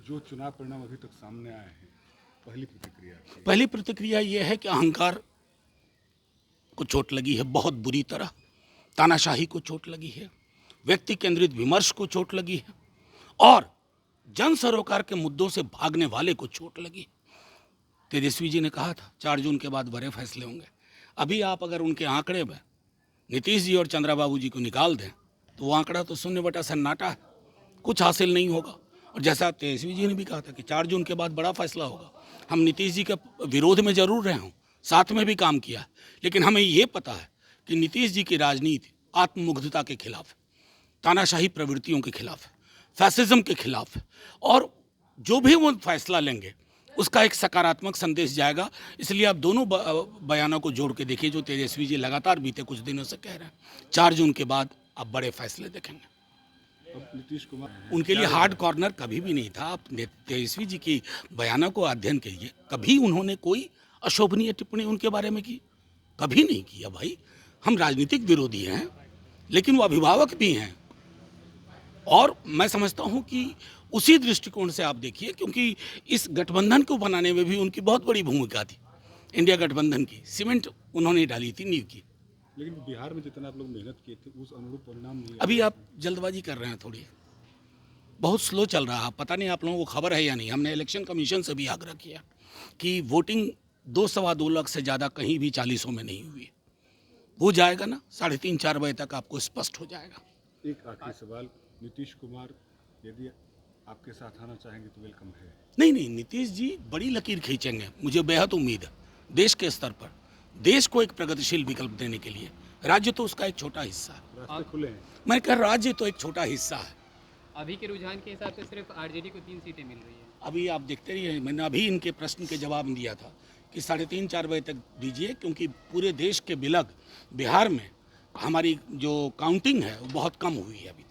जो चुनाव परिणाम अभी तक सामने आए हैं, पहली प्रतिक्रिया ये है कि अहंकार को चोट लगी है, बहुत बुरी तरह तानाशाही को चोट लगी है, व्यक्ति केंद्रित विमर्श को चोट लगी है और जन सरोकार के मुद्दों से भागने वाले को चोट लगी। तेजस्वी जी ने कहा था 4 जून के बाद बड़े फैसले होंगे। अभी आप अगर उनके आंकड़े में नीतीश जी और चंद्रबाबू जी को निकाल दें तो वो आंकड़ा तो 0/सन्नाटा है, कुछ हासिल नहीं होगा। और जैसा तेजस्वी जी ने भी कहा था कि 4 जून के बाद बड़ा फैसला होगा, हम नीतीश जी के विरोध में जरूर रहे हों, साथ में भी काम किया है, लेकिन हमें ये पता है कि नीतीश जी की राजनीति आत्ममुग्धता के खिलाफ है, तानाशाही प्रवृत्तियों के खिलाफ है, फैसिज्म के खिलाफ है और जो भी वो फैसला लेंगे उसका एक सकारात्मक संदेश जाएगा। इसलिए आप दोनों बयानों को जोड़ के देखिए जो तेजस्वी जी लगातार बीते कुछ दिनों से कह रहे हैं, 4 जून के बाद आप बड़े फैसले देखेंगे। अब नीतीश कुमार उनके लिए हार्ड कॉर्नर कभी भी नहीं था। आप तेजस्वी जी की बयानों को अध्ययन कीजिए, कभी उन्होंने कोई अशोभनीय टिप्पणी उनके बारे में की? कभी नहीं किया। भाई, हम राजनीतिक विरोधी हैं लेकिन वो अभिभावक भी हैं और मैं समझता हूं कि उसी दृष्टिकोण से आप देखिए, क्योंकि इस गठबंधन को बनाने में भी उनकी बहुत बड़ी भूमिका थी। इंडिया गठबंधन की सीमेंट उन्होंने डाली थी, नींव की। लेकिन बिहार में जितना आप लोग मेहनत किए थे उस अनुरूप परिणाम नहीं आया। अभी आप जल्दबाजी कर रहे हैं, थोड़ी बहुत स्लो चल रहा है। पता नहीं आप लोगों को खबर है या नहीं, हमने इलेक्शन कमीशन से भी आग्रह किया कि वोटिंग 2-2.25 लाख से ज़्यादा कहीं भी 40 में नहीं हुई। हो जाएगा ना, 3:30-4 बजे तक आपको स्पष्ट हो जाएगा। एक आखिरी सवाल, नीतीश कुमार यदि आपके साथ आना चाहेंगे तो वेलकम है? नहीं, नीतीश जी बड़ी लकीर खींचेंगे, मुझे बेहद उम्मीद है। देश के स्तर पर देश को एक प्रगतिशील विकल्प देने के लिए। राज्य तो उसका एक छोटा हिस्सा है। रास्ते खुले हैं। मैं कह, राज्य तो एक छोटा हिस्सा है। अभी के रुझान के हिसाब से सिर्फ आरजेडी को 3 सीटें मिल रही है। अभी आप देखते रहिए, मैंने अभी इनके प्रश्न के जवाब में दिया था कि 3:30-4 बजे तक दीजिए, क्योंकि पूरे देश के बिलग बिहार में हमारी जो काउंटिंग है वो बहुत कम हुई है अभी।